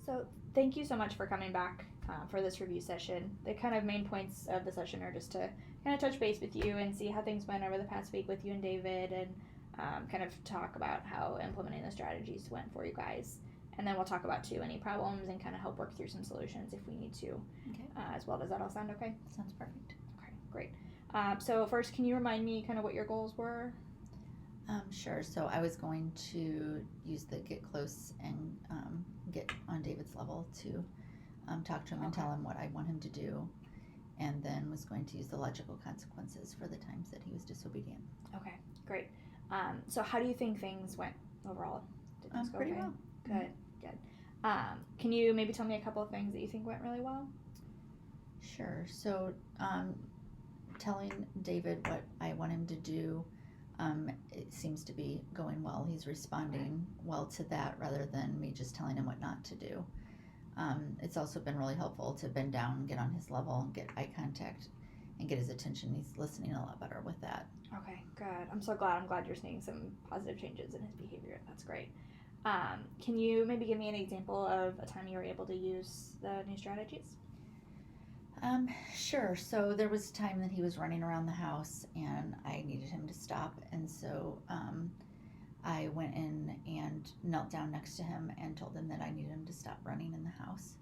So thank you so much for coming back for this review session. The kind of main points of the session are just to kind of touch base with you and see how things went over the past week with you and David, and kind of talk about how implementing the strategies went for you guys. And then we'll talk about, too, any problems and kind of help work through some solutions if we need to as well. Does that all sound okay? Sounds perfect. Okay, great. So first, can you remind me kind of what your goals were? Sure. So I was going to use the get close and get on David's level to talk to him and tell him what I want him to do, and then was going to use the logical consequences for the times that he was disobedient. Okay, great. So how do you think things went overall? Did things go pretty okay? well. Good. Can you maybe tell me a couple of things that you think went really well? Sure. So telling David what I want him to do, it seems to be going well. He's responding well to that rather than me just telling him what not to do. It's also been really helpful to bend down, get on his level, get eye contact, and get his attention. He's listening a lot better with that. Okay, good. I'm so glad. I'm glad you're seeing some positive changes in his behavior. That's great. Can you maybe give me an example of a time you were able to use the new strategies? Sure. So there was a time that he was running around the house and I needed him to stop. And so I went in and knelt down next to him and told him that I needed him to stop running in the house.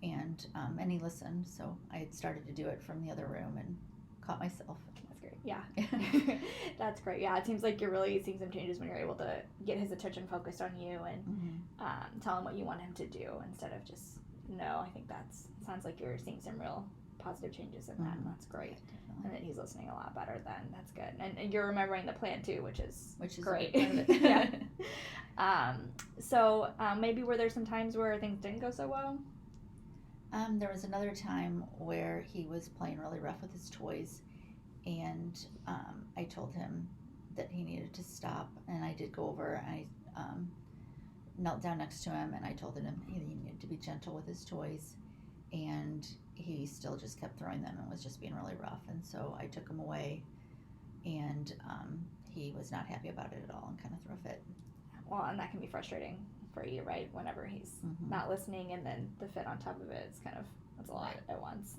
And he listened. So I had started to do it from the other room and caught myself. That's great. Yeah. That's great. Yeah, it seems like you're really seeing some changes when you're able to get his attention focused on you and tell him what you want him to do instead of just, no, I think sounds like you're seeing some real positive changes in that, and that's great. Definitely. And that he's listening a lot better then. That's good. And you're remembering the plan too, which is great. A big part of it. Yeah. So maybe were there some times where things didn't go so well? There was another time where he was playing really rough with his toys, and I told him that he needed to stop, and I did go over and I knelt down next to him and I told him he needed to be gentle with his toys, and he still just kept throwing them and was just being really rough, and so I took him away, and he was not happy about it at all and kind of threw a fit. Well, and that can be frustrating for you, right? Whenever he's not listening, and then the fit on top of it, that's a lot at once.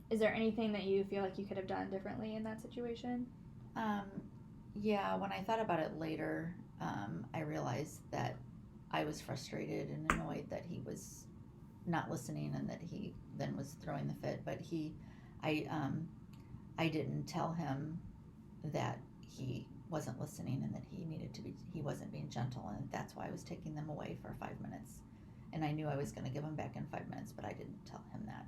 Is there anything that you feel like you could have done differently in that situation? Yeah, when I thought about it later, I realized that I was frustrated and annoyed that he was not listening and that he then was throwing the fit. But I didn't tell him that he wasn't listening and that he wasn't being gentle, and that's why I was taking them away for 5 minutes. And I knew I was going to give them back in 5 minutes, but I didn't tell him that.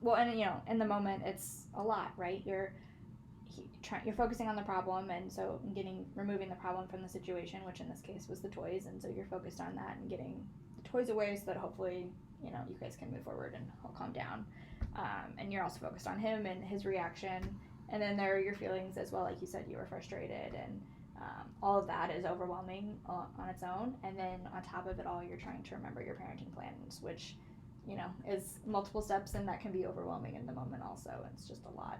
Well, and in the moment, it's a lot, right? You're focusing on the problem, and so removing the problem from the situation, which in this case was the toys, and so you're focused on that and getting the toys away so that hopefully you guys can move forward and he'll calm down. And you're also focused on him and his reaction, and then there are your feelings as well. Like you said, you were frustrated, and all of that is overwhelming on its own. And then on top of it all, you're trying to remember your parenting plans, which is multiple steps, and that can be overwhelming in the moment also. It's just a lot.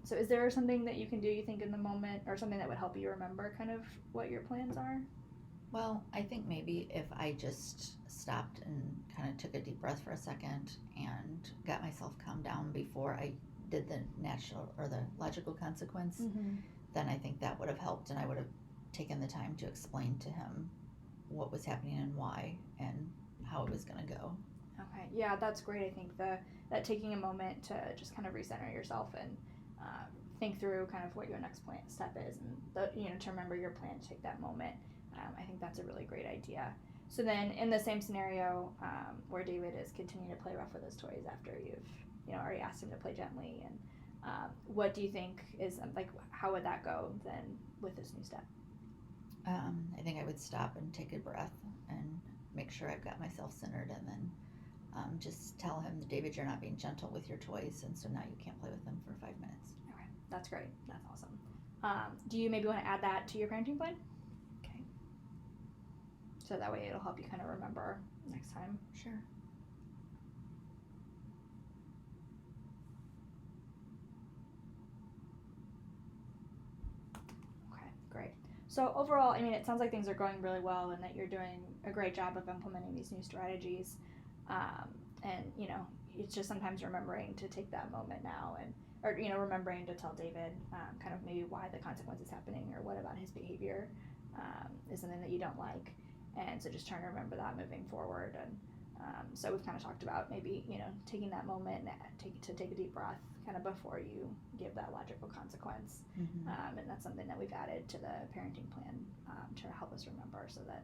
So is there something that you can do, you think, in the moment, or something that would help you remember kind of what your plans are? Well, I think maybe if I just stopped and kind of took a deep breath for a second and got myself calmed down before I did the natural or the logical consequence, then I think that would have helped, and I would have taken the time to explain to him what was happening and why and how it was going to go. Okay, yeah, that's great. I think that taking a moment to just kind of recenter yourself and think through kind of what your next step is, and to remember your plan, to take that moment. I think that's a really great idea. So then, in the same scenario where David is continuing to play rough with his toys after you've already asked him to play gently, and what do you think is how would that go then with this new step? I think I would stop and take a breath and make sure I've got myself centered, and then just tell him, David, you're not being gentle with your toys, and so now you can't play with them for 5 minutes. Okay, that's great. That's awesome. Do you maybe want to add that to your parenting plan? Okay. So that way it'll help you kind of remember next time. Sure. Okay, great. So overall, I mean, it sounds like things are going really well and that you're doing a great job of implementing these new strategies. And, you know, it's just sometimes remembering to take that moment now and, or, you know, remembering to tell David kind of maybe why the consequence is happening or what about his behavior is something that you don't like. And so just trying to remember that moving forward. And so we've kind of talked about maybe, you know, taking that moment to take a deep breath kind of before you give that logical consequence. And that's something that we've added to the parenting plan to help us remember so that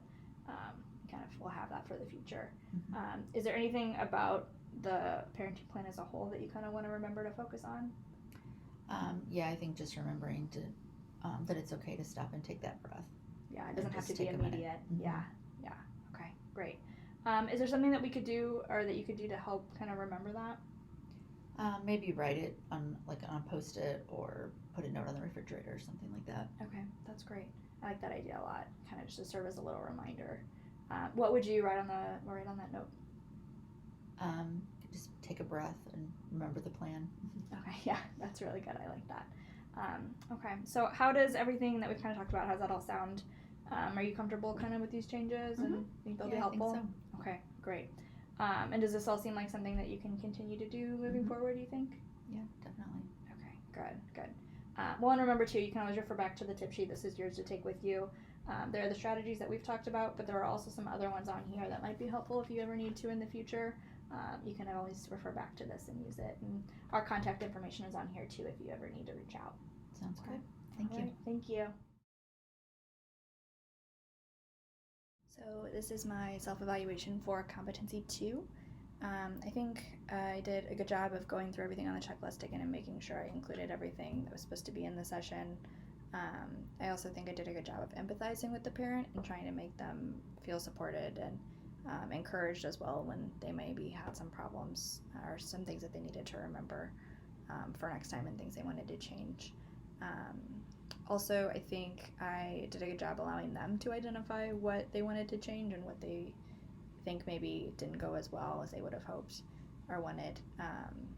kind of we'll have that for the future. Is there anything about the parenting plan as a whole that you kind of want to remember to focus on? Yeah, I think just remembering to that it's okay to stop and take that breath. Yeah, it doesn't have to just be take a immediate. minute. Yeah. Okay, great. Is there something that we could do or that you could do to help kind of remember that? Maybe write it on a Post-it or put a note on the refrigerator or something like that. Okay, that's great. I like that idea a lot. Kind of just to serve as a little reminder. What would you write on that note? Just take a breath and remember the plan. Okay, yeah, that's really good. I like that. Okay, so how does everything that we've kind of talked about, how's that all sound? Are you comfortable kind of with these changes and think they'll be helpful? I think so. Okay, great. And does this all seem like something that you can continue to do moving forward, do you think? Yeah, definitely. Okay, good. Well, and remember too, you can always refer back to the tip sheet. This is yours to take with you. There are the strategies that we've talked about, but there are also some other ones on here that might be helpful if you ever need to in the future. You can always refer back to this and use it. And our contact information is on here too if you ever need to reach out. Sounds good. Thank you. Right, thank you. So this is my self-evaluation for Competency 2. I think I did a good job of going through everything on the checklist again and making sure I included everything that was supposed to be in the session. I also think I did a good job of empathizing with the parent and trying to make them feel supported and encouraged as well when they maybe had some problems or some things that they needed to remember for next time and things they wanted to change. Also, I think I did a good job allowing them to identify what they wanted to change and what they think maybe didn't go as well as they would have hoped or wanted,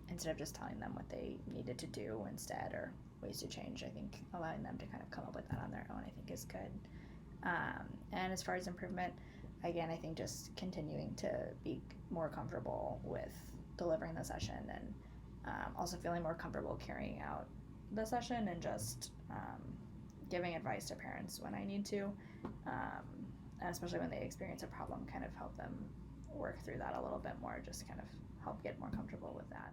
instead of just telling them what they needed to do instead or ways to change. I think allowing them to kind of come up with that on their own I think is good. And as far as improvement, again, I think just continuing to be more comfortable with delivering the session and also feeling more comfortable carrying out the session and just giving advice to parents when I need to, and especially when they experience a problem, kind of help them work through that a little bit more, just kind of help get more comfortable with that.